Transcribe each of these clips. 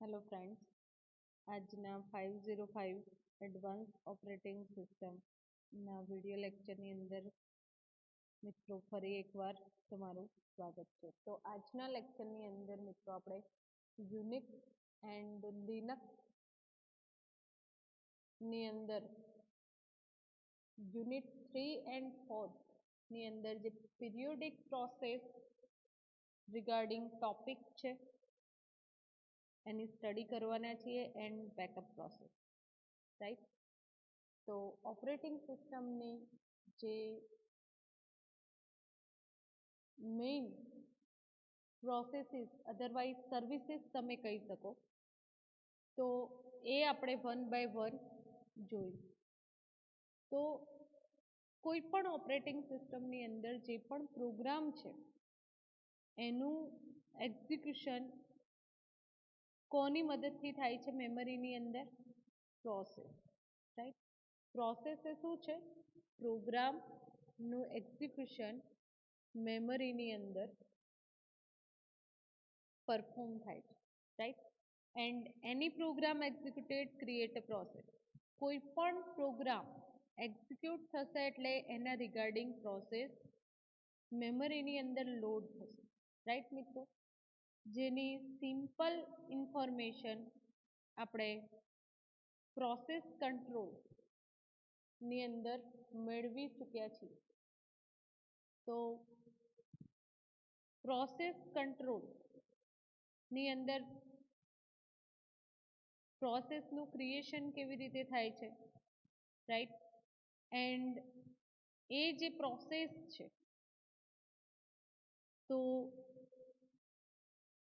Hello friends, આજના 505 advance operating સિસ્ટમના video લેક્ચરની અંદર મિત્રો ફરી એકવાર તમારું સ્વાગત છે. તો આજના લેક્ચરની અંદર મિત્રો આપણે યુનિક્સ એન્ડ લિનક્સની અંદર યુનિટ 3 એન્ડ 4 ની અંદર જે પીરિયોડિક પ્રોસેસ રિગાર્ડિંગ ટોપિક છે એની સ્ટડી કરવાના છીએ એન્ડ બેકઅપ પ્રોસેસ, રાઈટ. તો ઓપરેટિંગ સિસ્ટમની જે મેઇન પ્રોસેસીસ અધરવાઇઝ સર્વિસીસ તમે કહી શકો, તો એ આપણે વન બાય વન જોઈશું. તો કોઈ પણ ઓપરેટિંગ સિસ્ટમની અંદર જે પણ પ્રોગ્રામ છે એનું એક્ઝિક્યુશન કોની મદદથી થાય છે? મેમરીની અંદર પ્રોસેસ, રાઈટ. પ્રોસેસ એ શું છે? પ્રોગ્રામનું એક્ઝિક્યુશન મેમરીની અંદર પરફોર્મ થાય છે, right. And any program executed create a process. કોઈ પણ પ્રોગ્રામ એક્ઝિક્યુટ થશે એટલે એના રિગાર્ડિંગ પ્રોસેસ મેમરીની અંદર લોડ થશે, રાઈટ મિત્રો. જેની સિમ્પલ ઇન્ફોર્મેશન આપણે પ્રોસેસ કંટ્રોલની અંદર મેળવી ચૂક્યા છીએ. તો પ્રોસેસ કંટ્રોલની અંદર પ્રોસેસનું ક્રિએશન કેવી રીતે થાય છે, રાઈટ. એન્ડ એ જે પ્રોસેસ છે તો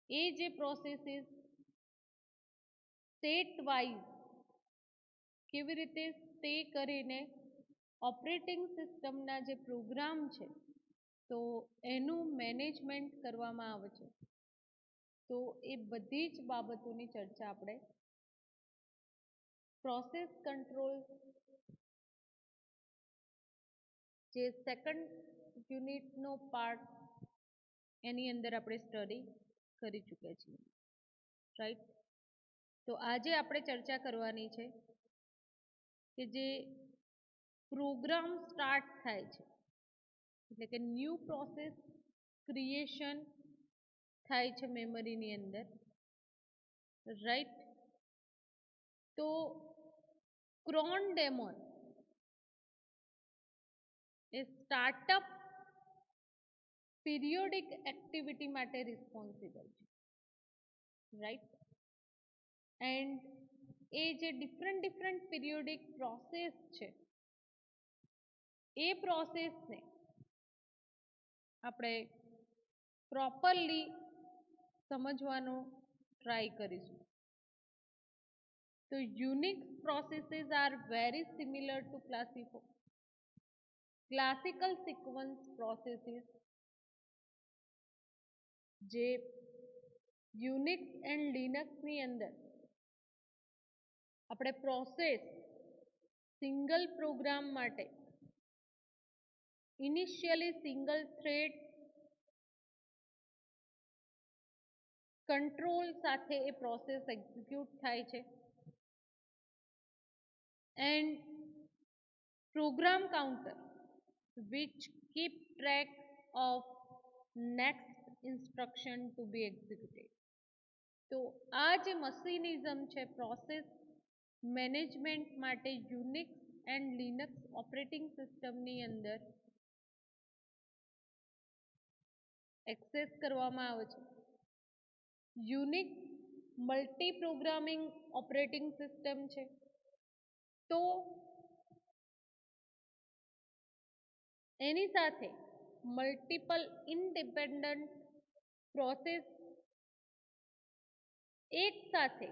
એ જે પ્રોસેસીસ સ્ટેટ વાઇઝ કેવી રીતે સ્ટે કરીને ઓપરેટિંગ સિસ્ટમના જે પ્રોગ્રામ છે તો એનું મેનેજમેન્ટ કરવામાં આવે છે. તો એ બધી જ બાબતોની ચર્ચા આપણે પ્રોસેસ કંટ્રોલ જે સેકન્ડ યુનિટનો પાર્ટ એની અંદર આપણે સ્ટડી કરી ચૂક્યા છીએ, રાઈટ. તો આજે આપણે ચર્ચા કરવાની છે કે જે પ્રોગ્રામ સ્ટાર્ટ થાય છે એટલે કે ન્યૂ પ્રોસેસ ક્રિએશન થાય છે મેમરીની અંદર, રાઈટ. તો ક્રોન ડેમોન એ સ્ટાર્ટઅપ પીરિયોડિક એક્ટિવિટી માટે રિસ્પોન્સિબલ છે, રાઈટ. એન્ડ એ જે ડિફરન્ટ પીરિયોડિક પ્રોસેસ છે એ પ્રોસેસને આપણે પ્રોપરલી સમજવાનો ટ્રાય કરીશું. તો Unix processes are very similar two classical sequence processes. જે યુનિક્સ એન્ડ લિનક્સની અંદર આપણે પ્રોસેસ સિંગલ પ્રોગ્રામ માટે ઇનિશિયલી સિંગલ થ્રેડ કંટ્રોલ સાથે એ પ્રોસેસ એક્ઝિક્યુટ થાય છે and program counter which keep track of next instruction to be executed. તો આ જે મશીનિઝમ છે પ્રોસેસ મેનેજમેન્ટ માટે યુનિક્સ એન્ડ લિનક્સ ઓપરેટિંગ સિસ્ટમની અંદર એક્સેસ કરવામાં આવે છે. Unix multi programming operating system છે. તો એની સાથે મલ્ટિપલ ઇન્ડિપેન્ડન્ટ પ્રોસેસ એક સાથે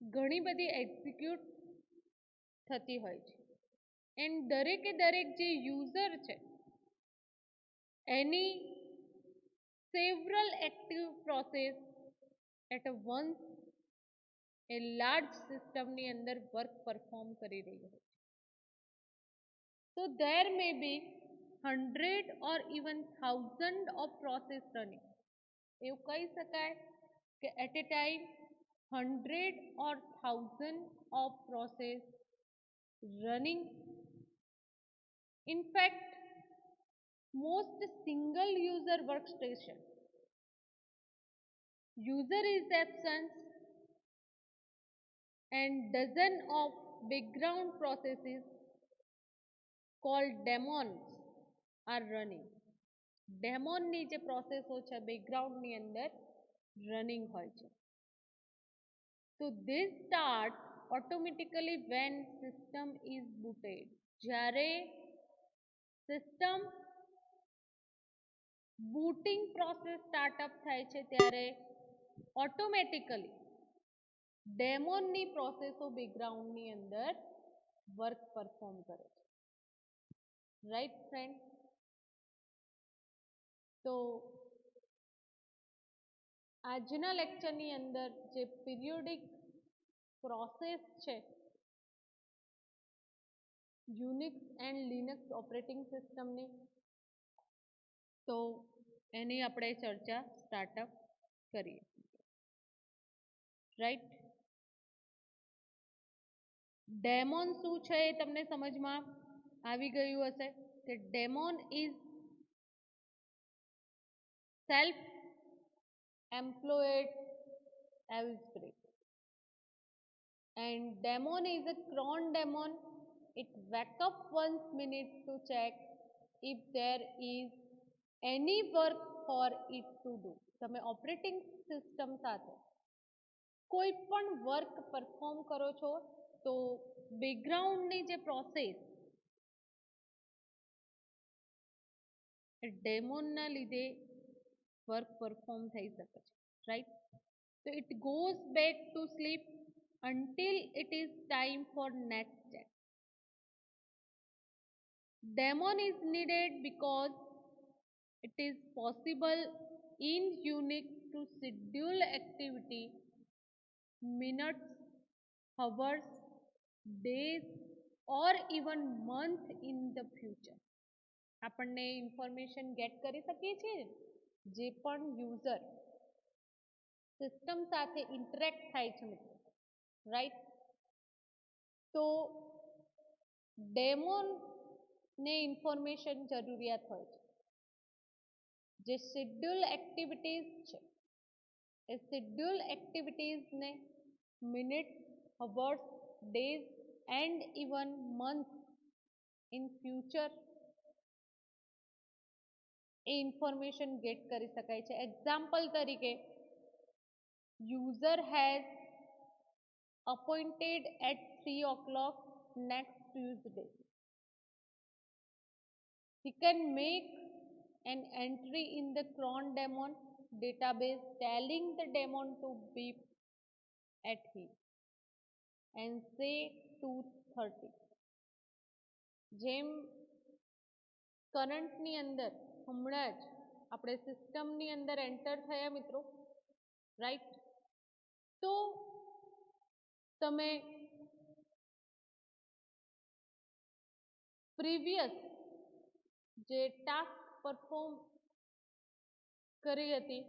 ઘણી બધી એક્ઝિક્યુટ થતી હોય છે એન્ડ દરેકે દરેક જે યુઝર છે એની several active process at once a large સિસ્ટમની અંદર વર્ક પરફોર્મ કરી રહી હોય છે. તો there may be 100 or even 1000 of process running. એવું કહી શકાય કે at a time 100 or 1000 of process running. In fact, most single user workstation user is absent and dozen of background processes called daemons are running. ડેમોનની જે પ્રોસેસો છે બેકગ્રાઉન્ડની અંદર running હોય છે. So this starts automatically when system is booted. જ્યારે system બૂટિંગ process startup થાય છે ત્યારે automatically ડેમોનની પ્રોસેસો બેકગ્રાઉન્ડની અંદર વર્ક પરફોર્મ કરે છે. Right friend? તો આજના લેક્ચરની અંદર જે પીરિયોડિક પ્રોસેસ છે યુનિક્સ એન્ડ લિનક્સ ઓપરેટિંગ સિસ્ટમની, તો એની આપણે ચર્ચા સ્ટાર્ટઅપ કરીએ. રાઈટ? ડેમોન શું છે એ તમને સમજમાં આવી ગયું હશે કે daemon is self employed Elsbeth. And daemon is a cron daemon. It wake up once minute to check if there is any work for it to do. તમે ઓપરેટિંગ સિસ્ટમ સાથે કોઈ પણ વર્ક પરફોર્મ કરો છો તો બેકગ્રાઉન્ડની જે process ડેમોનના લીધે work perform થઈ શકે છે. Right? So it goes back to sleep until it is time for next step. Daemon is needed because it is possible in Unix to schedule activity minutes, hours, days or even month in the future. આપણને information get કરી શકીએ છીએ જે પણ user system સાથે interact થાય છે મિત્રો. રાઈટ? તો ડેમોનને ઇન્ફોર્મેશન જરૂરિયાત હોય છે. જે શેડ્યુલ એક્ટિવિટીઝ છે એ શેડ્યુલ એક્ટિવિટીઝને minutes, hours, days and even month in future એ ઇન્ફોર્મેશન ગેટ કરી શકાય છે. એક્ઝામ્પલ તરીકે user has appointed at 3 o'clock next Tuesday. He can make an entry in the cron daemon database telling the daemon to beep at him and say 2:30. જેમ કરંટની અંદર હમણાં જ આપણે સિસ્ટમની અંદર એન્ટર થયા મિત્રો. રાઈટ? તો તમે પ્રીવિયસ જે ટાસ્ક પરફોર્મ કરી હતી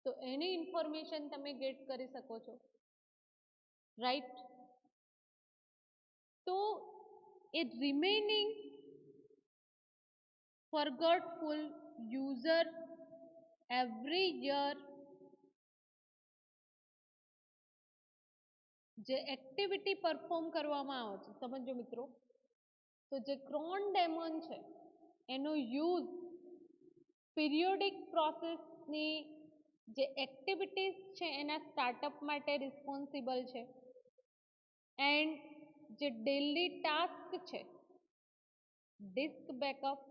તો એની ઇન્ફોર્મેશન તમે ગેટ કરી શકો છો. રાઈટ? તો એ remaining forgetful user every year જે એક્ટિવિટી પરફોર્મ કરવામાં આવે છે, સમજો મિત્રો, તો જે ક્રોન ડેમોન છે એનો યુઝ પીરિયોડિક પ્રોસેસની જે એક્ટિવિટીઝ છે એના સ્ટાર્ટઅપ માટે રિસ્પોન્સિબલ છે એન્ડ જે ડેલી ટાસ્ક છે ડિસ્ક બેકઅપ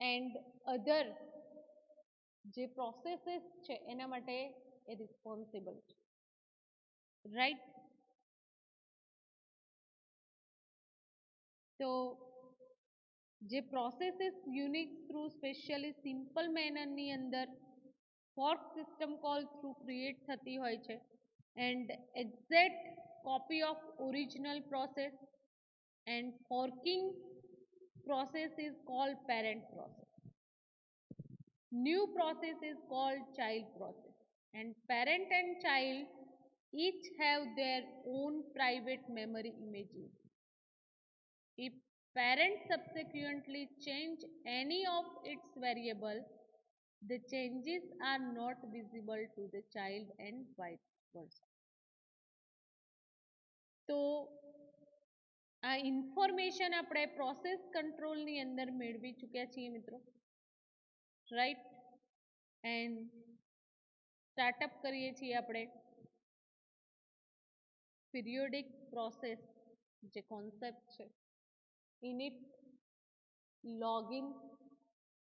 એન્ડ અધર જે પ્રોસેસીસ છે એના માટે એ રિસ્પોન્સિબલ છે. રાઈટ? તો જે processes unique through specially simple મેનરની અંદર fork system call through create થતી હોય છે and exact copy of original process and forking process is called parent process. New process is called child process, and parent and child each have their own private memory images. If parent subsequently change any of its variable, the changes are not visible to the child and vice versa. તો આ information આપણે process કંટ્રોલની અંદર મેળવી ચૂક્યા છીએ મિત્રો, right. And startup કરીએ છીએ આપણે પીરિયોડિક પ્રોસેસ જે કોન્સેપ્ટ છે. init login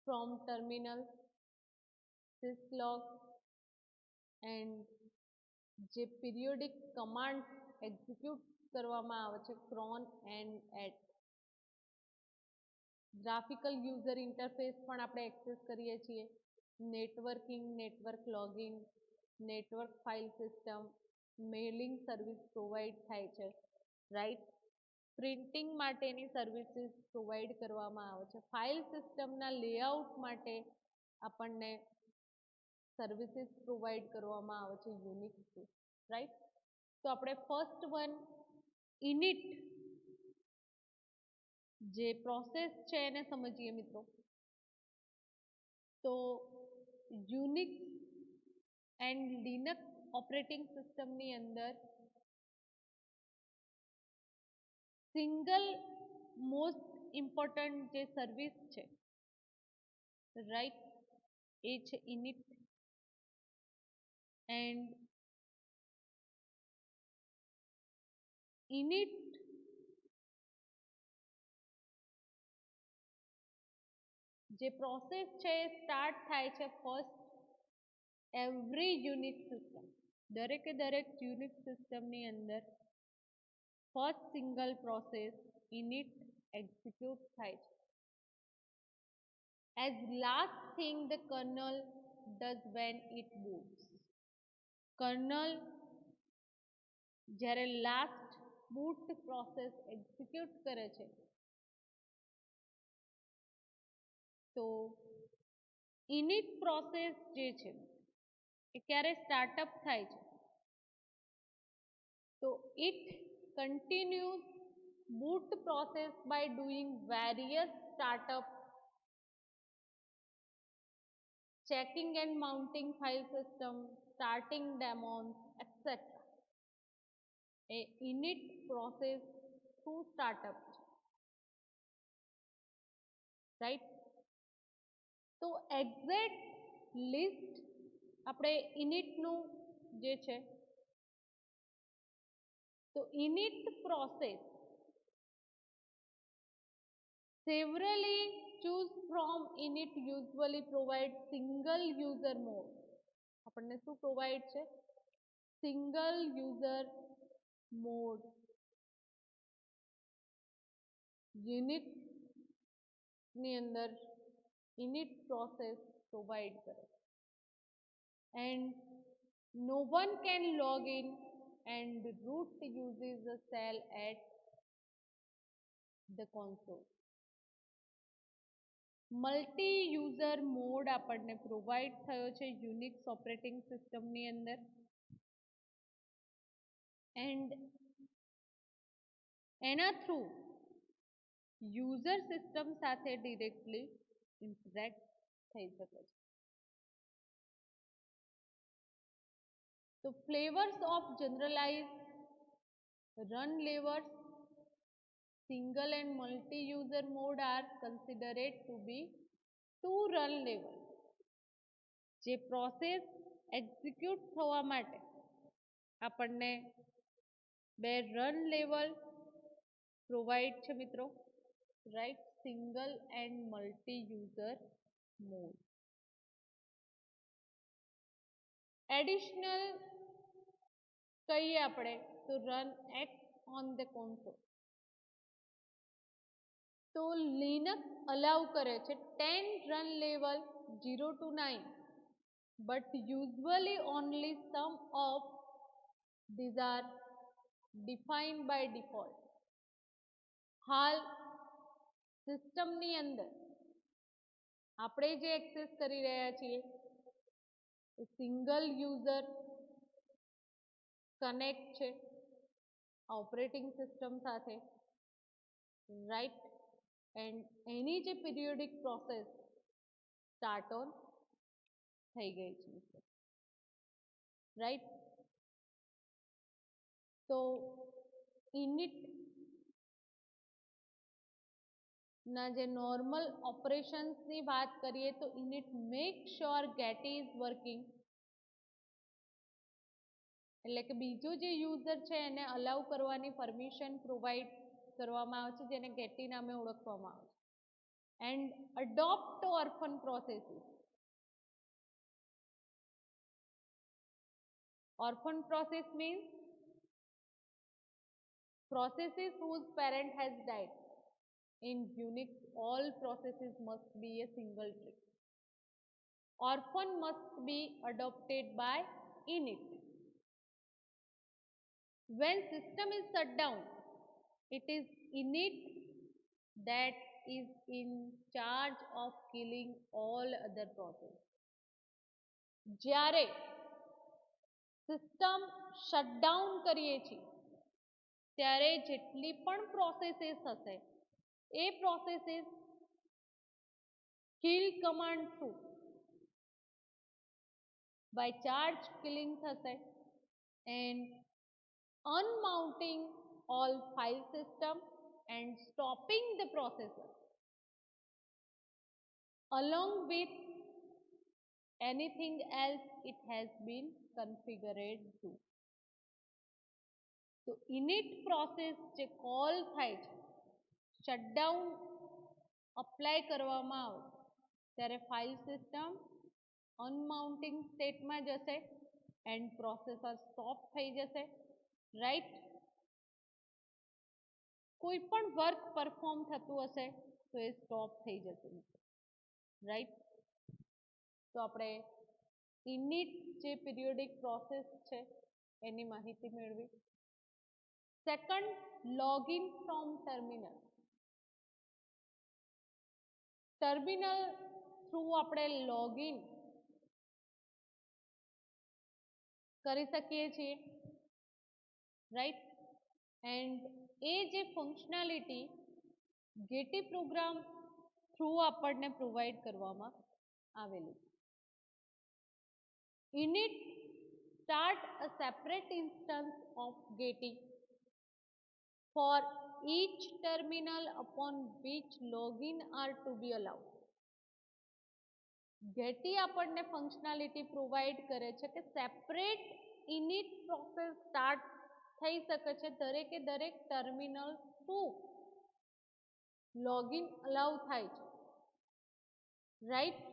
from terminal syslog and જે પીરિયોડિક કમાન્ડ એક્ઝિક્યુટ કરવામાં આવે છે cron and at. Graphical user interface પણ આપણે એક્સેસ કરીએ છીએ. Networking, network login, network file system, mailing service provide થાય છે, રાઈટ. પ્રિન્ટિંગ માટેની સર્વિસીસ પ્રોવાઈડ કરવામાં આવે છે. ફાઇલ સિસ્ટમના લેઆઉટ માટે આપણને સર્વિસીસ પ્રોવાઈડ કરવામાં આવે છે યુનિક્સથી, રાઈટ. તો આપણે ફર્સ્ટ વન ઇનિટ જે પ્રોસેસ છે એને સમજીએ મિત્રો. તો યુનિક્સ એન્ડ લિનક્સ ઓપરેટિંગ સિસ્ટમની અંદર સિંગલ મોસ્ટ ઇમ્પોર્ટન્ટ જે સર્વિસ છે, રાઈટ, એ છે ઇનિટ. એન્ડ ઇનિટ જે પ્રોસેસ છે એ સ્ટાર્ટ થાય છે ફર્સ્ટ એવરી યુનિક્સ સિસ્ટમ. દરેકે દરેક યુનિક્સ સિસ્ટમની અંદર first single process init execute થાય છે. as last thing the kernel does when it boots. Kernel જ્યારે લાસ્ટ બૂટ પ્રોસેસ એક્ઝિક્યુટ કરે છે તો ઇનિટ પ્રોસેસ જે છે એ ક્યારે સ્ટાર્ટઅપ થાય છે, તો it continues boot process by doing various startup, checking and mounting file system, starting daemons, etc. a init process through startup છે, રાઈટ. તો એક્ઝેક્ટ લિસ્ટ આપણે ઇનિટનું જે છે, તો init process severally choose from init usually provide single user mode. આપણને શું provide છે? Single user mode Unix ની અંદર init process provide કરે. and no one can log in and root uses a shell at the console. Multi user mode આપણને provide થયો છે Unix operating સિસ્ટમની અંદર. એન્ડ એના થ્રુ યુઝર સિસ્ટમ સાથે ડિરેક્ટલી ઇન્ટરેક્ટ થઈ શકે છે. તો flavours of generalize run levels single and multi-user mode are considered to be two run levels. જે પ્રોસેસ એક્ઝિક્યુટ થવા માટે આપણને બે રન લેવલ પ્રોવાઈડ છે મિત્રો, right. Single and multi user mode. Additional કહીએ આપણે તો run x on the console. તો લિનક્સ અલાઉ કરે છે 10 run level 0 to 9, but usually only some of these are defined by default. હાલ સિસ્ટમની અંદર આપણે જે એક્સેસ કરી રહ્યા છીએ એ સિંગલ યુઝર કનેક્ટ છે ઓપરેટિંગ સિસ્ટમ સાથે, રાઈટ, એન્ડ એની જે પીરિયોડિક પ્રોસેસ સ્ટાર્ટ ઓન થઈ ગઈ છે, રાઈટ. તો ઇનિટ ના જે નોર્મલ ઓપરેશન્સની વાત કરીએ તો init make sure get is working, એટલે કે બીજો જે યુઝર છે એને અલાઉ કરવાની પરમિશન પ્રોવાઈડ કરવામાં આવે છે જેને ગેટી નામે ઓળખવામાં આવે છે. And adopt orphan processes. Orphan process means processes whose parent has died. In Unix, all processes must be a single tree. Orphan must be adopted by init. When system is shut down, it is init that is in charge of killing all other processes. જ્યારે system shutdown કરીએ છીએ ત્યારે જેટલી પણ processes હશે એ processes kill command through by charge killing થશે and unmounting all file system and stopping the processor along with anything else it has been configured to. તો init process જે કોલ થાય છે શટડાઉન અપ્લાય કરવામાં આવે ત્યારે file system અનમાઉન્ટિંગ સ્ટેટમાં જશે એન્ડ પ્રોસેસર સ્ટોપ થઈ જશે, રાઈટ. કોઈ પણ વર્ક પરફોર્મ થતું હશે તો એ સ્ટોપ થઈ જશે, રાઈટ. તો આપણે ઇનિટ જે પીરિયોડિક પ્રોસેસ છે એની માહિતી મેળવી. Second, login from terminal. Terminal through આપણે લોગિન કરી શકીએ છીએ, રાઈટ. એન્ડ એ જે ફંક્શનાલિટી ગેટી પ્રોગ્રામ થ્રુ આપણને પ્રોવાઈડ કરવામાં આવેલી. init start a separate instance of getty for each terminal upon which login are to be allowed. getty આપણને ફંક્શનાલિટી પ્રોવાઈડ કરે છે કે સેપરેટ init પ્રોસેસ સ્ટાર્ટ થઈ શકે છે દરેકે દરેક ટર્મિનલ થ્રુ લોગિન અલાઉ થાય છે, right.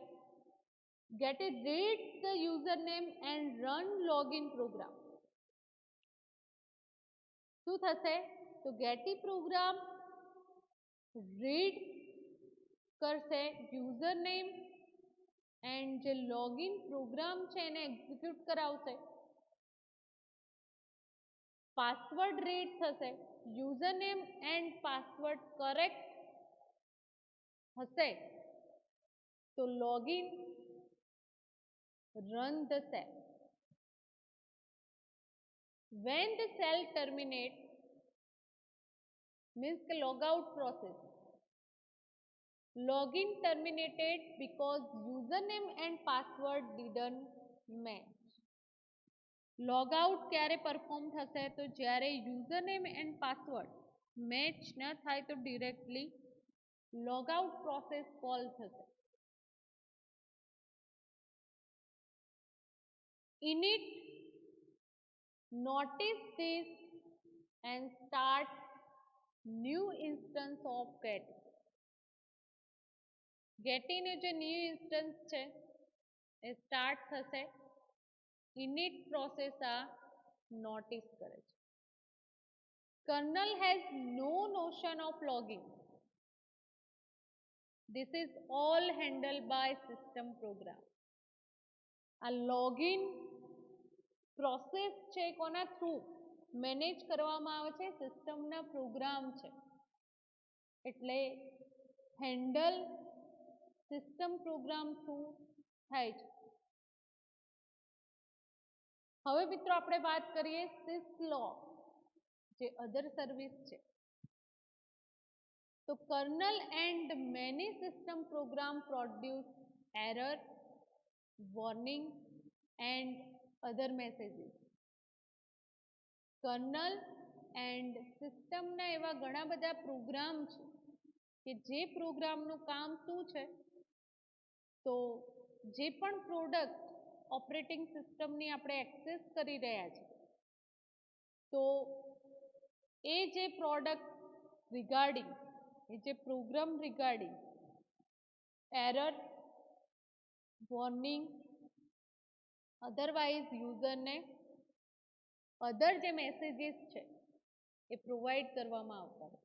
getty reads the username and run login program. શું થશે તો getty પ્રોગ્રામ રીડ કરશે યુઝરનેમ એન્ડ જે લોગિન પ્રોગ્રામ છે એને એક્ઝિક્યુટ કરાવશે. પાસવર્ડ રીડ થશે, યુઝરનેમ એન્ડ પાસવર્ડ કરેક્ટ હશે તો login run the cell. When the cell terminates means the logout process. Login terminated because username and password didn't match. Logout ક્યારે perform થશે તો જ્યારે યુઝરનેમ એન્ડ પાસવર્ડ મેચ ન થાય તો ડિરેક્ટલી લોગઆઉટ પ્રોસેસ કોલ થશે. init notice this and start new instance of getty. getty નું જે ન્યૂ ઇન્સ્ટન્સ છે એ સ્ટાર્ટ થશે. init પ્રોસેસ આ નોટિસ કરે છે. kernel has no notion of logging. This is all handled by system program. આ login process છે કોના થ્રુ મેનેજ કરવામાં આવે છે સિસ્ટમના પ્રોગ્રામ છે એટલે હેન્ડલ સિસ્ટમ પ્રોગ્રામ થ્રુ થાય છે. હવે મિત્રો આપણે વાત કરીએ syslog જે અધર સર્વિસ છે. તો kernel and many system program produce error, warning and other messages. Kernel and સિસ્ટમના એવા ઘણા બધા પ્રોગ્રામ છે કે જે પ્રોગ્રામનું કામ શું છે, તો જે પણ પ્રોડક્ટ ઓપરેટિંગ સિસ્ટમની આપણે એક્સેસ કરી રહ્યા છીએ, તો એ જે પ્રોડક્ટ રિગાર્ડિંગ, એ જે program regarding error, warning, otherwise યુઝરને અધર જે મેસેજીસ છે એ પ્રોવાઈડ કરવામાં આવતા હોય.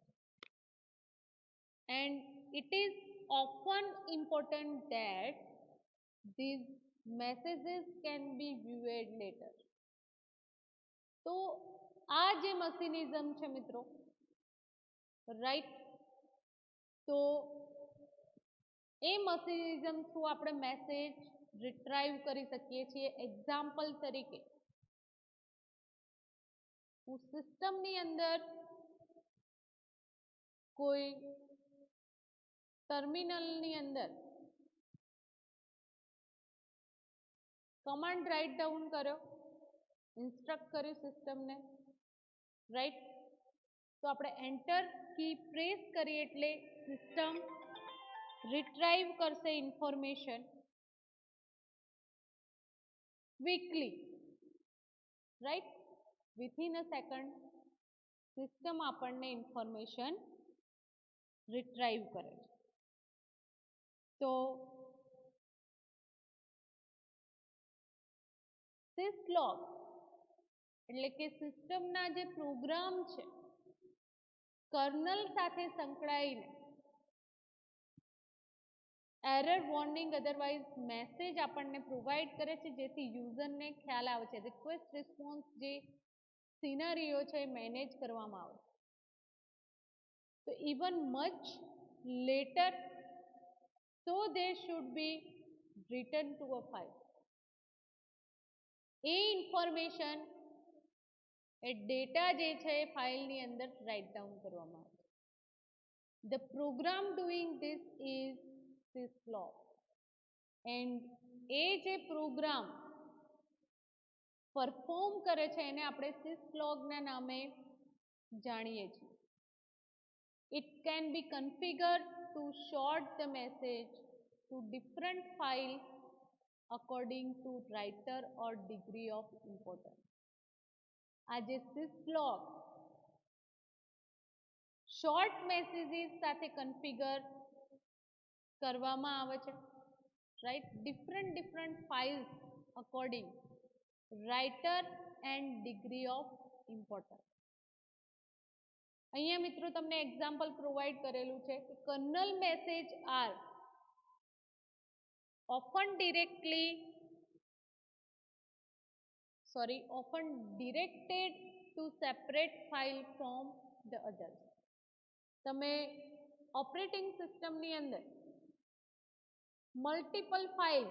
And it is often important that these messages can be viewed later. તો આ જે મિકેનિઝમ છે મિત્રો, રાઈટ, તો એ મિકેનિઝમ થ્રુ આપણે મેસેજ રિટ્રાઈવ કરી શકીએ છીએ. એક્ઝામ્પલ તરીકે હું સિસ્ટમની અંદર કોઈ ટર્મિનલની અંદર કમાન્ડ રાઇટ ડાઉન કર્યો, ઇન્સ્ટ્રક્ટ કર્યું સિસ્ટમને, રાઈટ, તો આપણે એન્ટર કી પ્રેસ કરીએ એટલે સિસ્ટમ રિટ્રાઈવ કરશે ઇન્ફોર્મેશન ક્વિકલી, રાઈટ, વિથિન અ સેકન્ડ સિસ્ટમ આપણને ઇન્ફોર્મેશન રિટ્રાઈવ કરે છે. તો syslog એટલે કે સિસ્ટમના જે પ્રોગ્રામ છે કર્નલ સાથે સંકળાઈને એરર, વોર્નિંગ, અધરવાઇઝ મેસેજ આપણને પ્રોવાઈડ કરે છે, જેથી યુઝરને ખ્યાલ આવે છે, રિક્વેસ્ટ રિસ્પોન્સ જે સિનારીઓ છે એ મેનેજ કરવામાં આવે. તો even much letter, so they should be written to a file. A information, A data જે છે એ ફાઇલની અંદર રાઇટ ડાઉન કરવામાં આવે. The program doing this is syslog. And એ જે પ્રોગ્રામ પરફોર્મ કરે છે એને આપણે syslogના નામે જાણીએ છીએ. It can be configured to sort the message to different files according to writer or degree of importance. આ જે syslog શોર્ટ મેસેજીસ સાથે કન્ફિગર કરવામાં આવે છે, right, different files according writer and degree of importance. અહીંયા મિત્રો તમને example provide કરેલું છે કે kernel message are often directed to separate file from the others. તમે ઓપરેટિંગ સિસ્ટમની અંદર મલ્ટિપલ ફાઇલ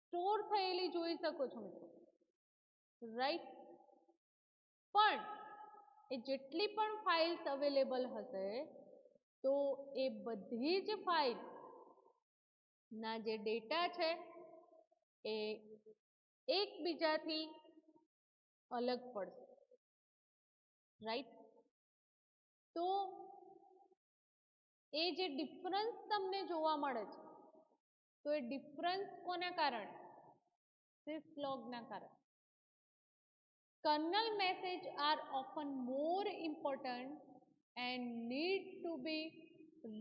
સ્ટોર થયેલી જોઈ શકો છો મિત્રો, રાઈટ, પણ એ જેટલી પણ ફાઇલ્સ અવેલેબલ હશે તો એ બધી જ ફાઇલ ના જે ડેટા છે એ એકબીજાથી અલગ પડશે, રાઈટ. તો એ જે ડિફરન્સ તમને જોવા મળે છે, તો એ ડિફરન્સ કોના કારણે? syslogના કારણે. Kernel messages are often more important and need to be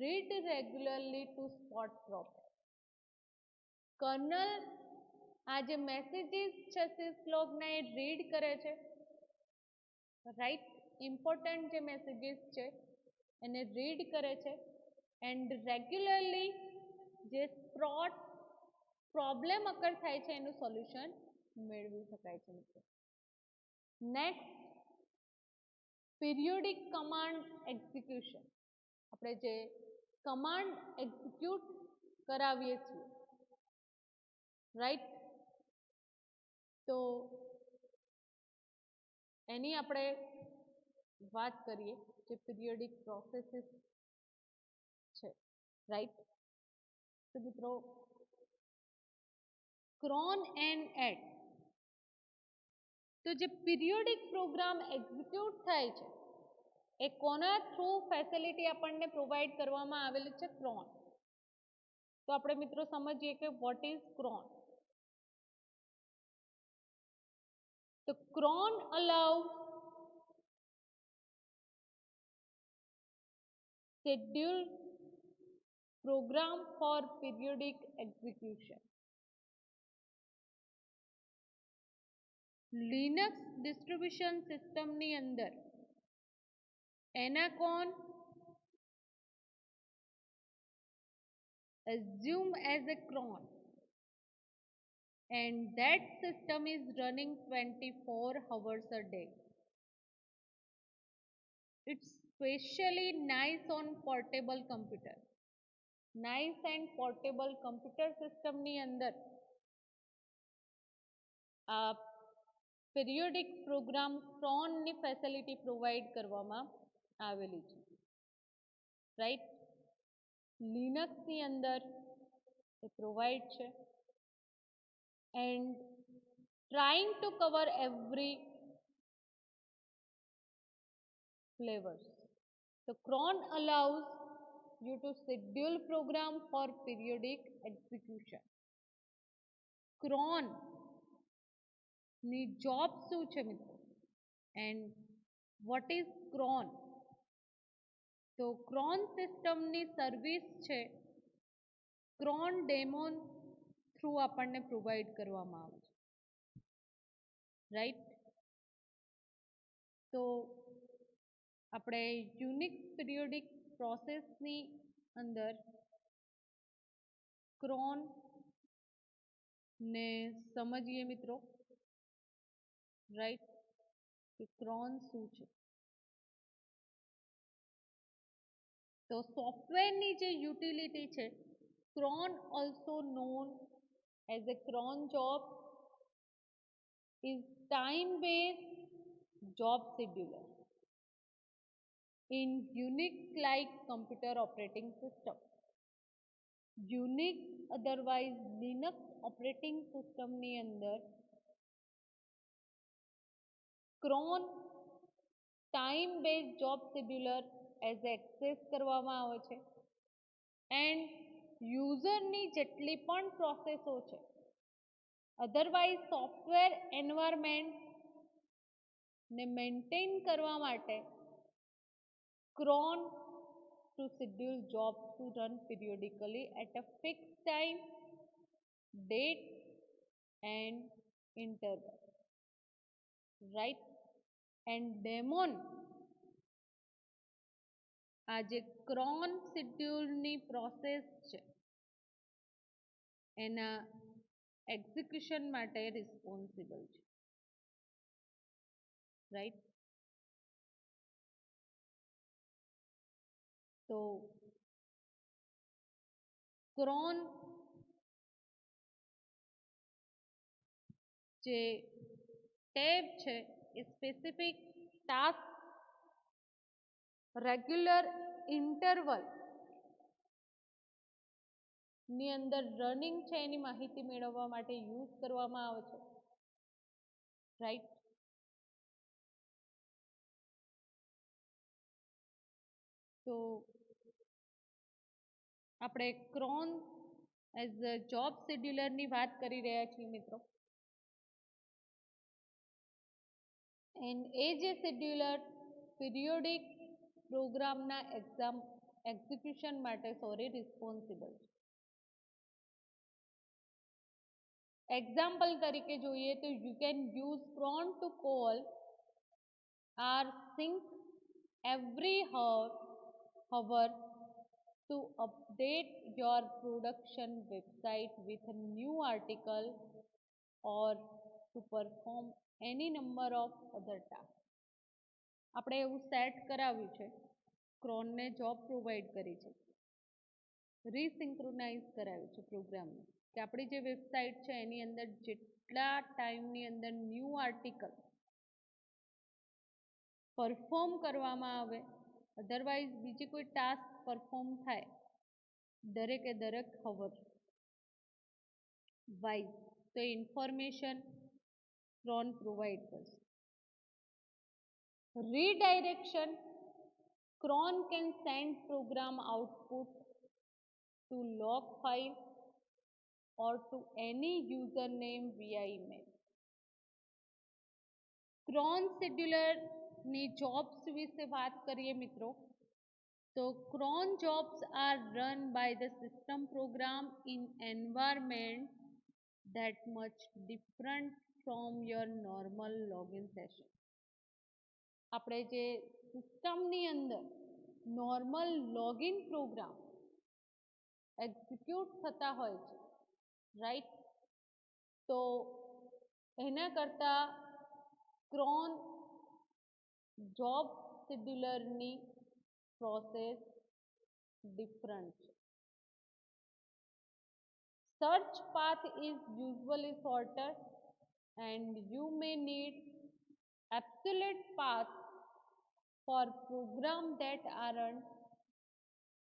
read regularly to spot problems. Kernel આ જે મેસેજીસ છે syslogના એ રીડ કરે છે, રાઈટ, ઇમ્પોર્ટન્ટ જે મેસેજીસ છે એને રીડ કરે છે એન્ડ રેગ્યુલરલી જે સ્પોટ પ્રોબ્લેમ અકર થાય છે એનું સોલ્યુશન મેળવી શકાય છે મિત્રો. Next, periodic command execution. આપણે જે કમાન્ડ એક્ઝિક્યુટ કરાવીએ છીએ, રાઈટ. તો એની આપણે વાત કરીએ જે પીરિયોડિક પ્રોસેસીસ છે, રાઈટ. તો મિત્રો ક્રોન એન્ડ એટ, તો જે પીરિયોડિક પ્રોગ્રામ એક્ઝિક્યુટ થાય છે એ કોના થ્રુ ફેસિલિટી આપણને પ્રોવાઈડ કરવામાં આવેલી છે? ક્રોન. તો આપણે મિત્રો સમજીએ કે વોટ ઇઝ ક્રોન. તો krone allows schedule program for periodic execution. Linux distribution સિસ્ટમની અંદર એનાકોન assume as a cron and that system is running 24 hours a day. It's specially nice on portable computer. Nice and portable computer system ની અંદર આ periodic programme krone ની facility provide કરવામાં આવેલી છે, right. લિનક્સની અંદર એ પ્રોવાઈડ છે and trying to cover every flavors. So cron allows you to schedule program for periodic execution. Krone ની જોબ શું છે મિત્રો, એન્ડ વોટ ઇઝ ક્રોન? તો ક્રોન સિસ્ટમની સર્વિસ છે ક્રોન ડેમોન થ્રુ આપણને પ્રોવાઈડ કરવામાં આવે છે, રાઈટ. તો આપણે યુનિક પીરિયોડિક પ્રોસેસની અંદર ક્રોન ને સમજીએ મિત્રો, રાઈટ, કે ક્રોન શું છે. તો સોફ્ટવેરની જે યુટિલિટી છે, krone also known as a krone job is time based job scheduler in Unix like computer operating system. Unix otherwise Linux operating system ની અંદર krone time base job scheduler as access કરવામાં આવે છે and યુઝરની જેટલી પણ પ્રોસેસો છે otherwise software environment ને maintain કરવા માટે krone to schedule jobs to run periodically at a fixed time, date and interval, right. And daemon આ જે ક્રોન શેડ્યુલની પ્રોસેસ છે એના એક્ઝિક્યુશન માટે રિસ્પોન્સિબલ છે, રાઈટ. તો ક્રોન જે ટેબ છે એ સ્પેસિફિક ટાસ્ક રેગ્યુલર ઇન્ટરવલ ની અંદર રનિંગ છે એની માહિતી મેળવવા માટે યુઝ કરવામાં આવે છે, રાઈટ. તો આપણે ક્રોન એઝ અ જોબ શેડ્યુલરની વાત કરી રહ્યા છીએ મિત્રો, એન્ડ એ જે શેડ્યુલર પીરિયોડિક પ્રોગ્રામના એક્ઝિક્યુશન માટે રિસ્પોન્સિબલ છે. એક્ઝામ્પલ તરીકે જોઈએ તો you can use cron to call rsync every hour to update your production website with a new article or to perform any number of other tasks. આપણે એવું set કરાવ્યું છે, ક્રોનને job provide કરી છે રીસિંક્રોનાઇઝ કરાવ્યું છે પ્રોગ્રામને, કે આપણી જે વેબસાઇટ છે એની અંદર જેટલા ટાઈમની અંદર ન્યૂ આર્ટિકલ પરફોર્મ કરવામાં આવે, અધરવાઇઝ બીજી કોઈ ટાસ્ક પરફોર્મ થાય, દરેકે દરેક ખબર વાઇઝ તો એ ઇન્ફોર્મેશન ક્રોન પ્રોવાઈડ કરશે. Redirection, cron can send program output to log file or to any username via email. Cron શેડ્યુલરની જોબ્સ વિશે વાત કરીએ મિત્રો, તો cron jobs are run by the system program in environment that much different from your normal login session. આપણે જે સિસ્ટમની અંદર નોર્મલ લોગિન પ્રોગ્રામ એક્ઝિક્યુટ થતા હોય છે, રાઈટ, તો એના કરતાં ક્રોન જોબ શેડ્યુલરની પ્રોસેસ ડિફરન્ટ છે. Search path is usually shorter and you may need absolute path for program that aren't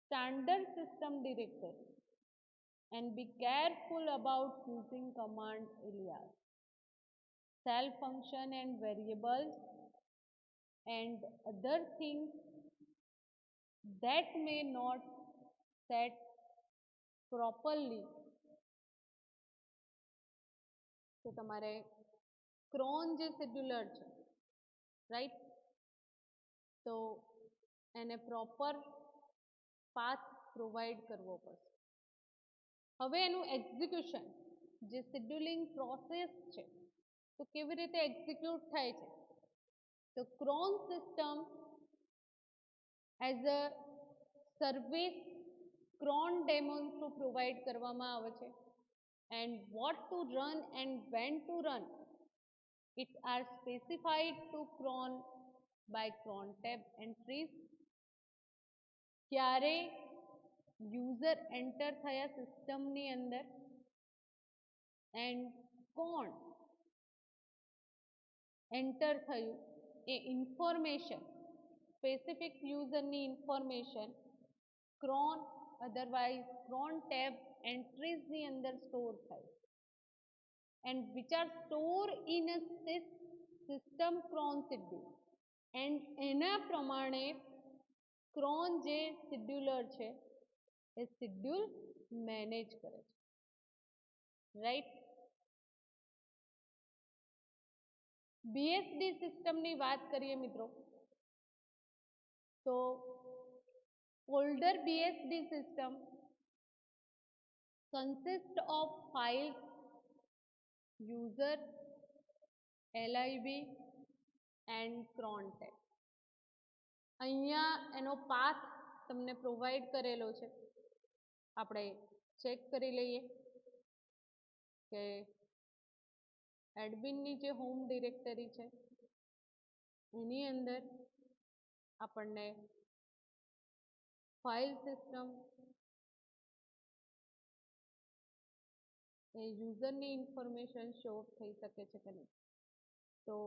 standard system directory, and be careful about using command alias, shell function and variables and other things that may not set properly. તો તમારે krone જે scheduler છે, right, તો એને proper path provide કરવો પડશે. હવે એનું એક્ઝિક્યુશન, જે શેડ્યુલિંગ પ્રોસેસ છે, તો કેવી રીતે એક્ઝિક્યુટ થાય છે, તો cron system as a service cron daemon through provide કરવામાં આવે છે, and what to run and when to run it are specified to cron by cron tab entries. ક્યારે યુઝર એન્ટર થયા સિસ્ટમની અંદર એન્ડ કોણ એન્ટર થયું એ ઇન્ફોર્મેશન, સ્પેસિફિક યુઝરની information cron otherwise cron tab એન્ટ્રીઝની અંદર સ્ટોર થાય, and which are store in a system cron schedule, and એના પ્રમાણે ક્રોન જે શેડ્યુલર છે એ શેડ્યુલ મેનેજ કરે છે, રાઈટ. બીએસડી સિસ્ટમની વાત કરીએ મિત્રો, તો older BSD system consist of files, user, lib and cron tab. અહીંયા એનો પાથ તમને પ્રોવાઈડ કરેલો છે, આપણે ચેક કરી લઈએ કે એડમિનની જે હોમ ડિરેક્ટરી છે એની અંદર આપણને ફાઇલ સિસ્ટમ એ યુઝરની ઇન્ફોર્મેશન શો થઈ શકે છે કે નહીં, તો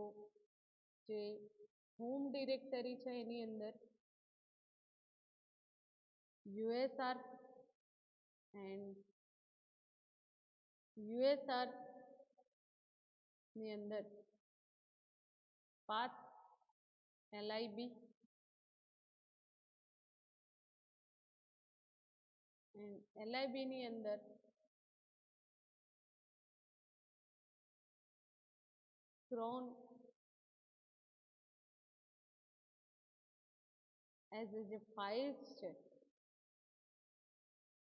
જે હોમ ડિરેક્ટરી છે એની અંદર USR એન્ડ USR ની અંદર પાથ LIB એન્ડ LIB ની અંદર ક્રોન એઝ એ જે ફાઇલ્સ છે,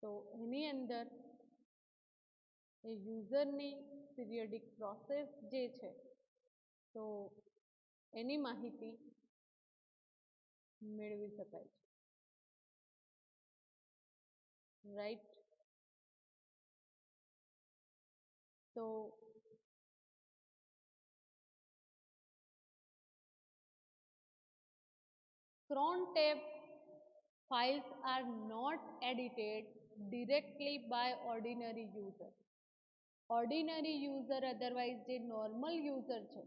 તો એની અંદર એ યુઝરની પીરિયડિક પ્રોસેસ જે છે તો એની માહિતી મેળવી શકાય છે, રાઈટ. તો cron tab files are not edited directly by ordinary user. Ordinary user otherwise જે નોર્મલ યુઝર છે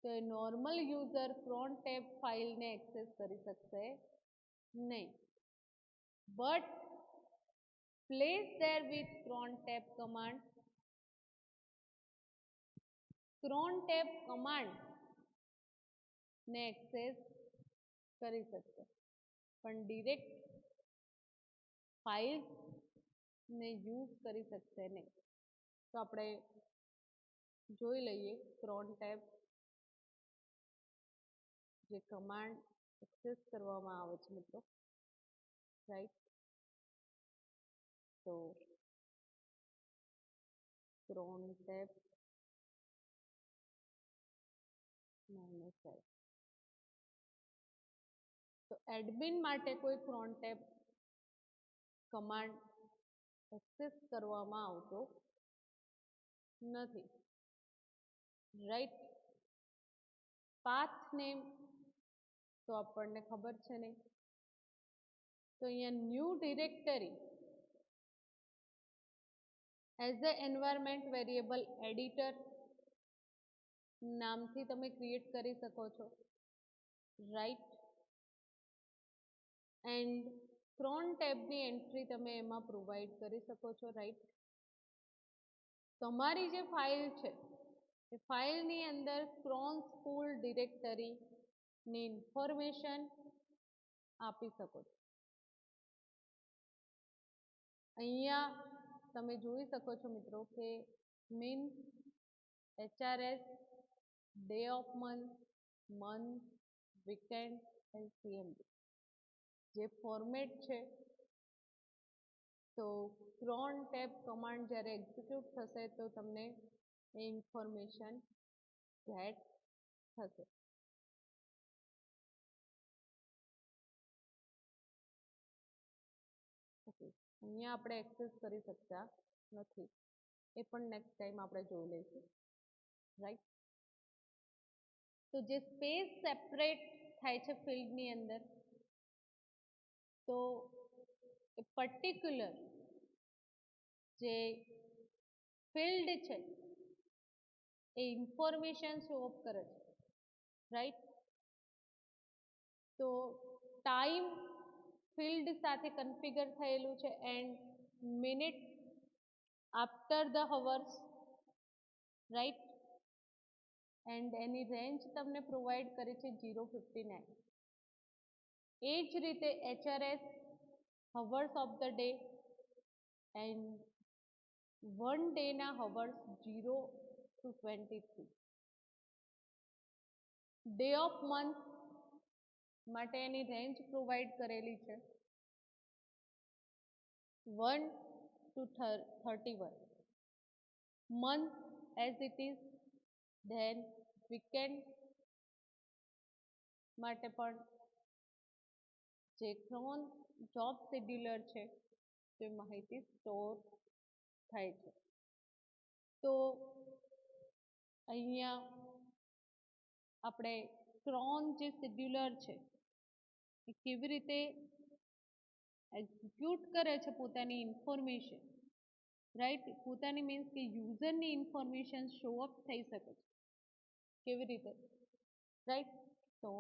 તો એ નોર્મલ યુઝર cron tab ફાઇલને એક્સેસ કરી શકશે નહીં. But place there with cron tab command, cron tab command ને access કરી શકશે પણ ડિરેક્ટ ફાઇલ ને યુઝ કરી શકશે નહીં. તો આપણે જોઈ લઈએ cron tab જે કમાન્ડ એક્સેસ કરવામાં આવે છે મિત્રો, રાઈટ. તો cron tab -i. તો એડમિન માટે કોઈ cron tab કમાન્ડ એક્સેસ કરવામાં આવતો નથી, રાઈટ. પાથ નેમ તો આપણને ખબર છે નહીં, તો અહીંયા new directory as a environment variable editor નામથી તમે ક્રિએટ કરી શકો છો, રાઈટ. એન્ડ cron ટેબની એન્ટ્રી તમે એમાં પ્રોવાઈડ કરી શકો છો, રાઈટ. તમારી જે ફાઇલ છે એ ફાઇલની અંદર cron spool ડિરેક્ટરીની ઇન્ફોર્મેશન આપી શકો છો. અહીંયા તમે જોઈ શકો છો મિત્રો કે mean HRS day of month weekend and CMD જે ફોર્મેટ છે. તો cron tab કમાન્ડ જ્યારે એક્ઝિક્યુટ થશે તો તમને એ ઇન્ફોર્મેશન ગેટ થશે. ઓકે, અહીંયા આપણે એક્સેસ કરી શકતા નથી, એ પણ નેક્સ્ટ ટાઈમ આપણે જોઈ લઈશું, રાઈટ. તો જે સ્પેસ સેપરેટ થાય છે ફિલ્ડની અંદર, તો એ પર્ટિક્યુલર જે ફિલ્ડ છે એ ઇન્ફોર્મેશન શો અપ કરે છે, રાઈટ. તો ટાઈમ ફિલ્ડ સાથે કન્ફિગર થયેલું છે and minute after the hours, right. And એની રેન્જ તમને પ્રોવાઈડ કરી છે 059. એ જ રીતે HRS hours of the day and 1 ડેના hours 0 to 23. Day of month માટે એની રેન્જ પ્રોવાઈડ કરેલી છે 1 to 31. Month as it is, then weekend માટે પણ જે cron જોબ શેડ્યુલર છે તે માહિતી સ્ટોર થાય છે. તો અહીંયા આપણે cron જે શેડ્યુલર છે એ કેવી રીતે એક્ઝિક્યુટ કરે છે પોતાની ઇન્ફોર્મેશન, રાઈટ. પોતાની મીન્સ કે યુઝરની ઇન્ફોર્મેશન શો અપ થઈ શકે છે કેવી રીતે, રાઈટ. તો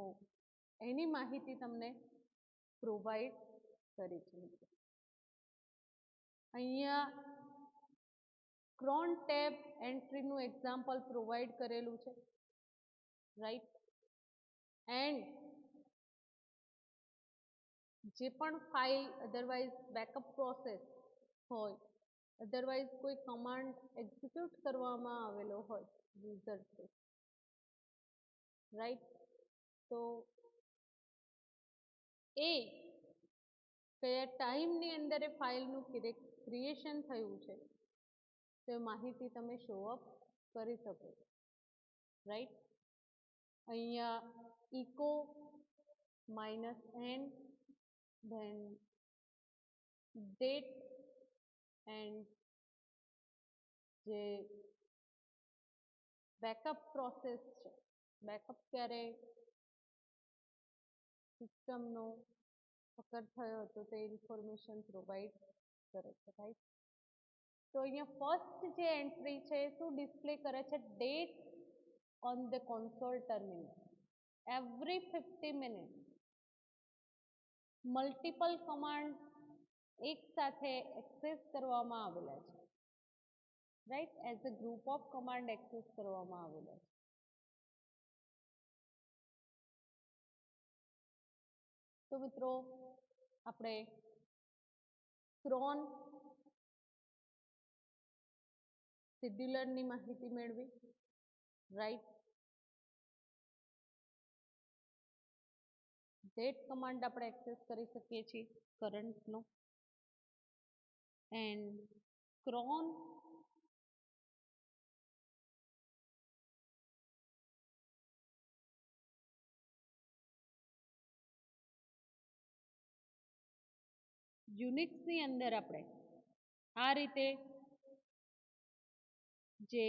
એની માહિતી તમને પ્રોવાઈડ કરી છે. અહીંયા cron tab એન્ટ્રીનું એક્ઝામ્પલ પ્રોવાઈડ કરેલું છે, રાઈટ. એન્ડ જે પણ ફાઇલ અધરવાઇઝ બેકઅપ પ્રોસેસ હોય, અધરવાઇઝ કોઈ કમાન્ડ એક્ઝિક્યુટ કરવામાં આવેલો હોય યુઝરથી, રાઈટ. તો એ કયા ટાઈમની અંદર એ ફાઇલનું ક્રિએશન થયું છે તો માહિતી તમે શો અપ કરી શકો છો, રાઈટ. અહીંયા echo -n then date and જે બેકઅપ પ્રોસેસ છે, બેકઅપ ક્યારે સિસ્ટમનો પકડ થયો હતો તે ઇન્ફોર્મેશન પ્રોવાઈડ કરે છે, રાઈટ. તો અહીંયા ફર્સ્ટ જે એન્ટ્રી છે શું ડિસ્પ્લે કરે છે, date on the console terminal. Every 50 minute multiple command એક સાથે એક્સેસ કરવામાં આવેલા છે, right, as a group of command access કરવામાં આવેલા છે. તો મિત્રો આપણે ક્રોન શેડ્યુલરની માહિતી મેળવી, રાઈટ. ડેટ કમાન્ડ આપણે એક્સેસ કરી શકીએ છીએ કરંટનો, એન્ડ ક્રોન યુનિક્સની અંદર આપણે આ રીતે જે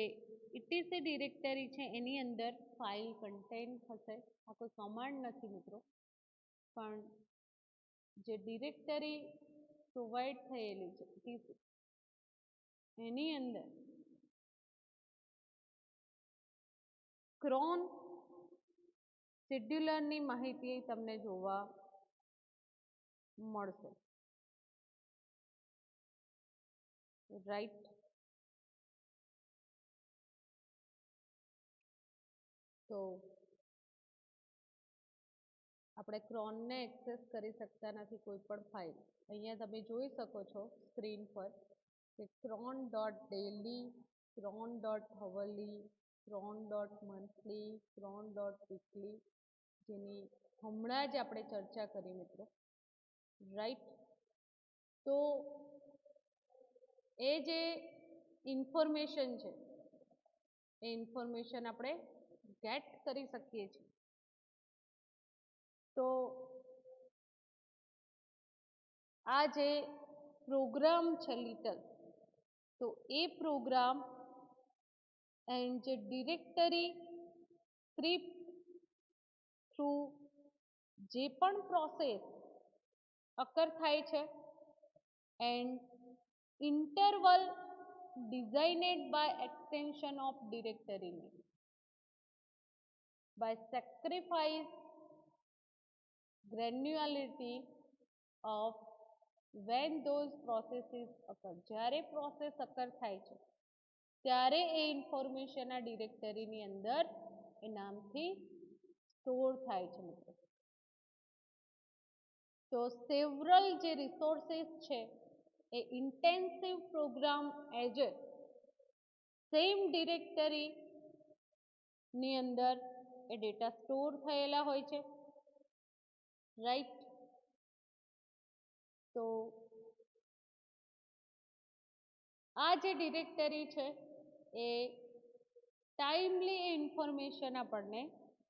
ઇટીસી ડિરેક્ટરી છે એની અંદર ફાઇલ કન્ટેન્ટ હશે. આ કોઈ કમાન્ડ નથી મિત્રો, પણ જે ડિરેક્ટરી પ્રોવાઈડ થયેલી છે ઇટીસી એની અંદર ક્રોન શેડ્યુલરની માહિતી તમને જોવા મળશે, રાઈટ. તો આપણે ક્રોનને એક્સેસ કરી શકતા નથી કોઈ પણ ફાઇલ. અહીંયા તમે જોઈ શકો છો સ્ક્રીન પર કે cron dot daily, cron dot hourly, cron dot monthly, cron dot weekly, જેની હમણાં જ આપણે ચર્ચા કરી મિત્રો, રાઈટ. તો એ જે ઇન્ફોર્મેશન છે એ ઇન્ફોર્મેશન આપણે ગેટ કરી શકીએ છીએ. તો આ જે પ્રોગ્રામ છે લિટલ, તો એ પ્રોગ્રામ એન્ડ જે ડિરેક્ટરી સ્ક્રિપ્ટ થ્રુ જે પણ પ્રોસેસ અકર થાય છે and interval designated by extension of directory name by sacrifice granularity of when those processes occur. જ્યારે પ્રોસેસ અકર થાય છે ત્યારે એ ઇન્ફોર્મેશન આ ડિરેક્ટરીની અંદર એ નામથી સ્ટોર થાય છે મિત્રો. તો સેવરલ જે રિસોર્સિસ છે એ intensive program as a same directory ની અંદર એ ડેટા સ્ટોર થયેલા હોય છે, રાઈટ. તો આ જે ડિરેક્ટરી છે એ ટાઈમલી ઇન્ફોર્મેશન આપણને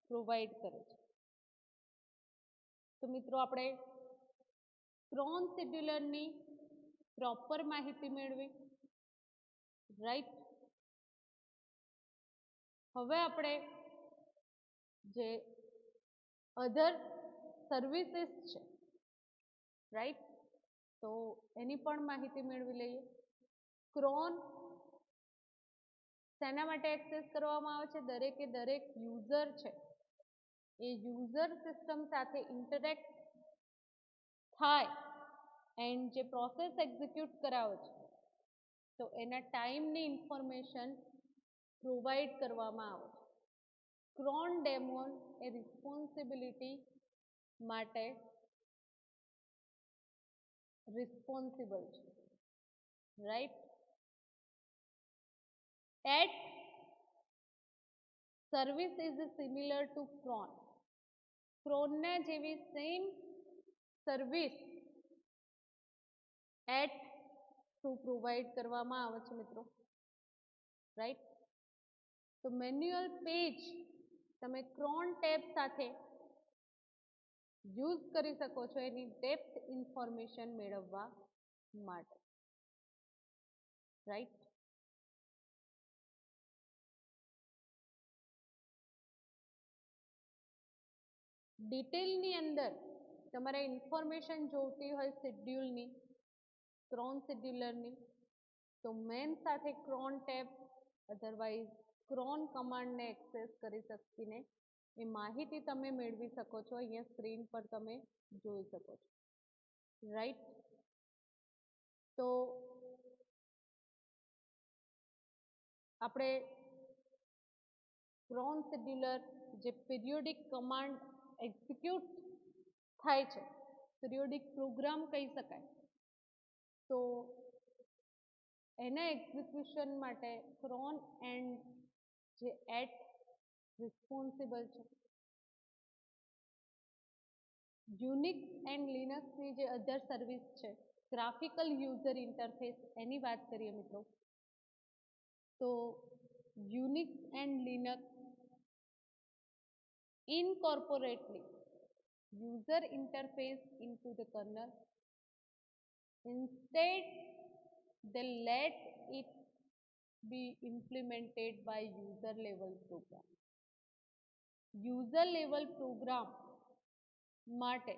પ્રોવાઈડ કરે છે. તો મિત્રો આપણે ક્રોન શેડ્યુલરની પ્રોપર માહિતી મેળવી, રાઈટ. હવે આપણે જે અધર સર્વિસીસ છે, રાઈટ, તો એની પણ માહિતી મેળવી લઈએ. ક્રોન શેના માટે એક્સેસ કરવામાં આવે છે, દરેકે દરેક યુઝર છે એ યુઝર સિસ્ટમ સાથે ઇન્ટરેક્ટ થાય એન્ડ જે પ્રોસેસ એક્ઝિક્યુટ કરાવે છે તો એના ટાઈમની ઇન્ફોર્મેશન પ્રોવાઈડ કરવામાં આવે છે. ક્રોન ડેમોન એ રિસ્પોન્સિબિલિટી માટે રિસ્પોન્સિબલ છે, right. At service is similar to cron. ક્રોનના જેવી same service at through provide કરવામાં આવે છે મિત્રો, રાઈટ. તો મેન્યુઅલ પેજ તમે ક્રોન ટેબ સાથે યુઝ કરી શકો છો એની ડેપ્થ ઇન્ફોર્મેશન મેળવવા માટે, રાઈટ. ડિટેલની અંદર તમારે ઇન્ફોર્મેશન જોઈતી હોય શેડ્યુલની ક્રોન શેડ્યુલરની. તો મેન સાથે ક્રોન ટેબ, અધરવાઇઝ ક્રોન કમાન્ડને એક્સેસ કરી શકીને એ માહિતી તમે મેળવી શકો છો. અહીંયા સ્ક્રીન પર તમે જોઈ શકો છો, રાઈટ. તો આપણે ક્રોન શેડ્યુલર જે પીરિયોડિક કમાન્ડ એક્ઝિક્યુટ થાય છે, પીરિયોડિક પ્રોગ્રામ કહી શકાય, તો એના એક્ઝિક્યુશન માટે ક્રોન એન્ડ જે એટ રિસ્પોન્સિબલ છે. યુનિક્સ એન્ડ લિનક્સની જે અધર સર્વિસ છે, ગ્રાફિકલ યુઝર ઇન્ટરફેસ, એની વાત કરીએ મિત્રો, તો Unix and Linux incorporately user interface into the kernel. Instead, they let it be implemented by user level program. User level program માટે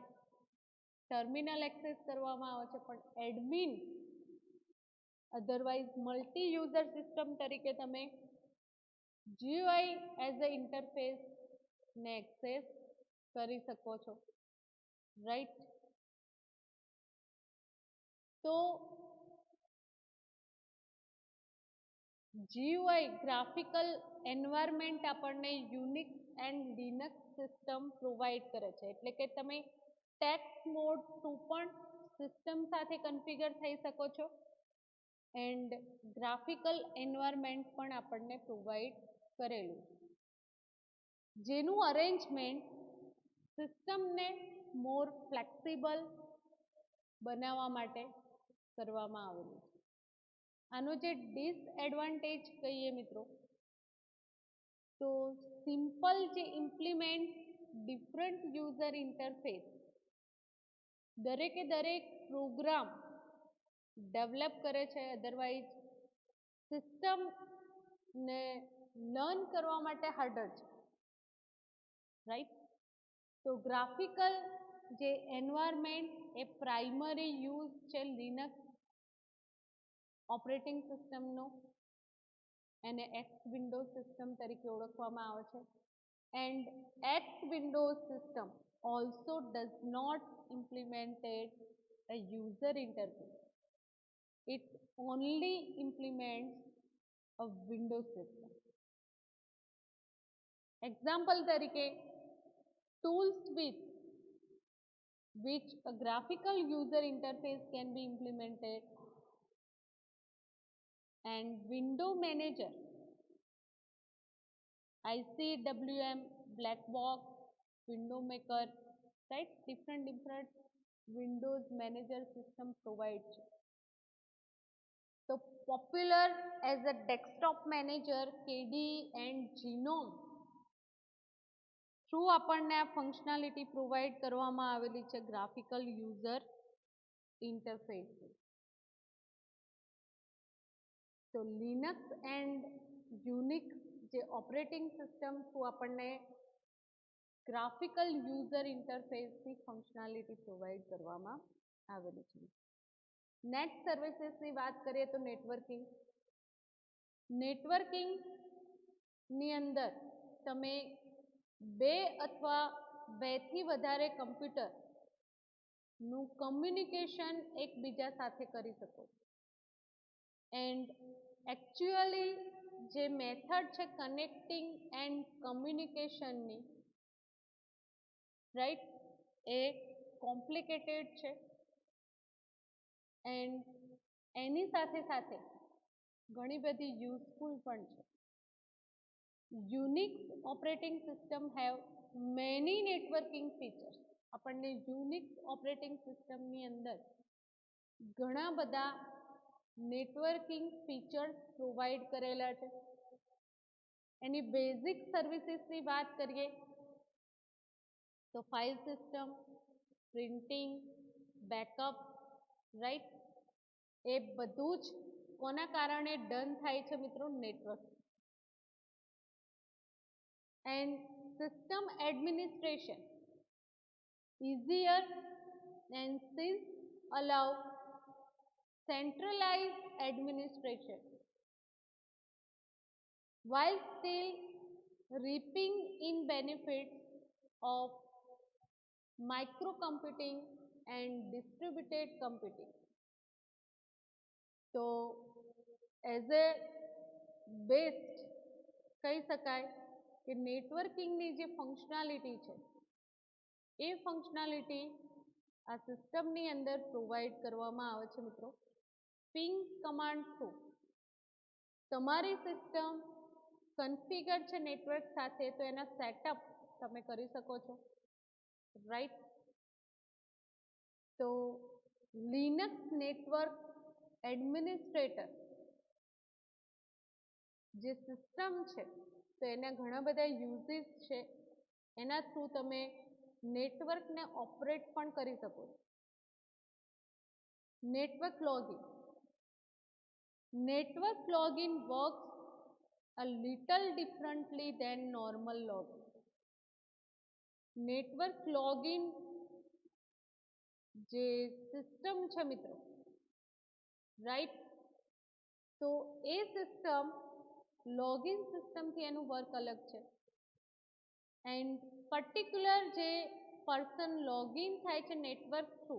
terminal access કરવામાં આવે છે, પણ admin otherwise multi user system તરીકે તમે GUI એઝ અ ઇન્ટરફેસ ને access કરી શકો છો, રાઈટ. તો GUI ગ્રાફિકલ એન્વાયરમેન્ટ આપણને Unix and Linux system provide કરે છે, એટલે કે તમે ટેક્સ્ટ મોડ ટુ પણ સિસ્ટમ સાથે કન્ફિગર થઈ શકો છો એન્ડ ગ્રાફિકલ એન્વાયરમેન્ટ પણ આપણને પ્રોવાઈડ કરેલું, જેનું અરેન્જમેન્ટ સિસ્ટમને મોર ફ્લેક્સિબલ બનાવવા માટે કરવામાં આવેલું છે. આનો જે ડિસએડવાન્ટેજ કહીએ મિત્રો, તો સિમ્પલ જે ઇમ્પ્લિમેન્ટ ડિફરન્ટ યુઝર ઇન્ટરફેસ, દરેકે દરેક પ્રોગ્રામ ડેવલપ કરે છે, અધરવાઇઝ સિસ્ટમને લર્ન કરવા માટે હાર્ડર છે, રાઈટ. તો ગ્રાફિકલ જે એન્વાયરમેન્ટ એ પ્રાઇમરી યુઝ છે લિનક્સ ઓપરેટિંગ સિસ્ટમનો, એને એક્સ વિન્ડોઝ સિસ્ટમ તરીકે ઓળખવામાં આવે છે. And X Windows system also does not implemented a user interface. It only implements a Windows system. Example તરીકે tools with which a graphical user interface can be implemented and window manager, ICWM, black box, window maker, right, different windows manager system provide છે. So popular as a desktop manager, KDE and GNOME through આપણને આ functionality provide કરવામાં આવેલી છે graphical user interface. તો Linux and Unix જે operating system through આપણને graphical user ઇન્ટરફેસની functionality provide કરવામાં આવેલી છે. નેટ સર્વિસીસની વાત કરીએ તો નેટવર્કિંગની અંદર તમે બે અથવા બેથી વધારે કમ્પ્યુટરનું કમ્યુનિકેશન એકબીજા સાથે કરી શકો છો. એન્ડ એકચ્યુઅલી જે મેથડ છે કનેક્ટિંગ એન્ડ કમ્યુનિકેશનની, રાઈટ, એ કોમ્પ્લિકેટેડ છે એન્ડ એની સાથે સાથે ઘણી બધી યુઝફુલ પણ છે. Unix operating system have many networking features. આપણને યુનિક્સ ઓપરેટિંગ સિસ્ટમની અંદર ઘણા બધા નેટવર્કિંગ ફીચર્સ પ્રોવાઈડ કરેલા છે. એની બેઝિક સર્વિસીસની વાત કરીએ તો file system, printing, backup, right, એ બધું જ કોના કારણે ડન થાય છે મિત્રો? Network. And system administration easier and since allow centralized administration while still reaping in benefits of microcomputing and distributed computing. તો એઝ એ બેસ્ટ કહી શકાય કે નેટવર્કિંગની જે ફંક્શનાલિટી છે એ ફંક્શનાલિટી આ સિસ્ટમની અંદર પ્રોવાઈડ કરવામાં આવે છે મિત્રો પિંગ કમાન્ડ થ્રુ. તમારી સિસ્ટમ કન્ફિગર છે નેટવર્ક સાથે તો એના સેટઅપ તમે કરી શકો છો, રાઈટ. તો લિનક્સ નેટવર્ક એડમિનિસ્ટ્રેટર જે સિસ્ટમ છે તો એના ઘણા બધા યુઝીસ છે, એના થ્રુ તમે નેટવર્કને ઓપરેટ પણ કરી શકો છો. Network login. Network login works a little differently than normal login. Network login જે સિસ્ટમ છે મિત્રો, રાઈટ, તો એ સિસ્ટમ લોગિન સિસ્ટમથી એનું વર્ક અલગ છે. એન્ડ પર્ટિક્યુલર જે પર્સન લોગિન થાય છે network through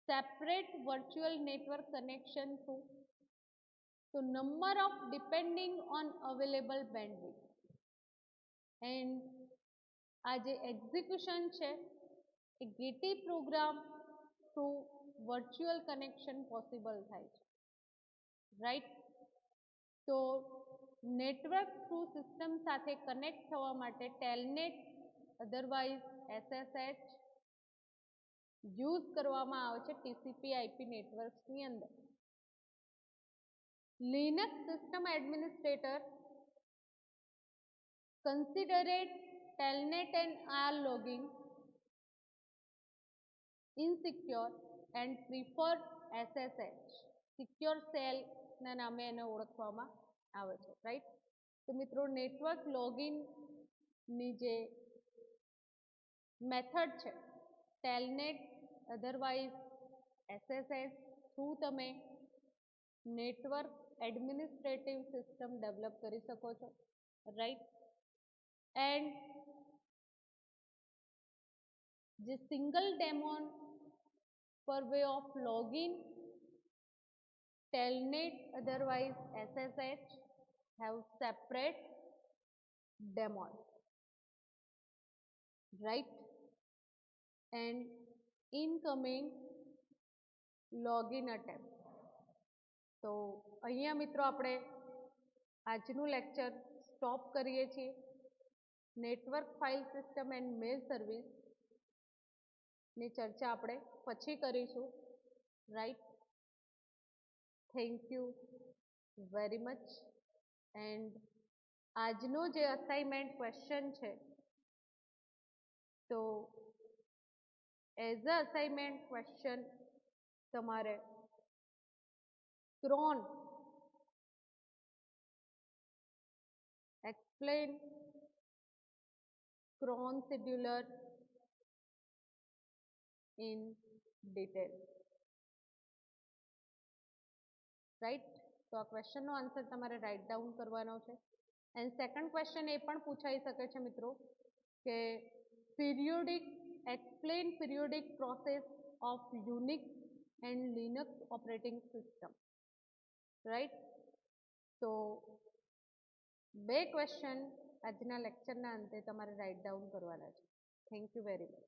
separate virtual network connection through, તો number of depending on available bandwidth and આ જે એક્ઝિક્યુશન છે એ getty program through virtual connection possible થાય છે, રાઈટ. તો નેટવર્ક થ્રુ સિસ્ટમ સાથે કનેક્ટ થવા માટે ટેલનેટ અધરવાઇઝ એસએસએચ યુઝ કરવામાં આવે છે ટીસીપી આઈપી નેટવર્ક્સની અંદર. Linux system administrator considered telnet and R logging insecure and prefer SSH secure cell ના નામે એને ઓળખવામાં આવે છે, રાઈટ. તો મિત્રો નેટવર્ક લોગિન ની જે મેથડ છે ટેલનેટ અધરવાઇઝ એસએસએચ થ્રુ તમે નેટવર્ક એડમિનિસ્ટ્રેટિવ સિસ્ટમ ડેવલપ કરી શકો છો, રાઈટ. એન્ડ જે સિંગલ ડેમોન પર way of login telnet otherwise SSH have separate daemon, right, and incoming login attempt. તો અહીંયા મિત્રો આપણે આજનું લેક્ચર સ્ટોપ કરીએ છીએ. Network file system and mail service ની ચર્ચા આપણે પછી કરીશું, right. Thank you very much. And આજનો જે અસાઇનમેન્ટ ક્વેશ્ચન છે તો એઝ અ અસાઇનમેન્ટ ક્વેશ્ચન તમારે cron explain cron scheduler in detail, right. તો આ ક્વેશ્ચનનો આન્સર તમારે રાઇટ ડાઉન કરવાનો છે. એન્ડ સેકન્ડ ક્વેશ્ચન એ પણ પૂછાઈ શકે છે મિત્રો કે periodic explain periodic process of Unix and Linux operating system, right. તો બે ક્વેશ્ચન આજના લેક્ચરના અંતે તમારે રાઇટ ડાઉન કરવાના છે. Thank you very much.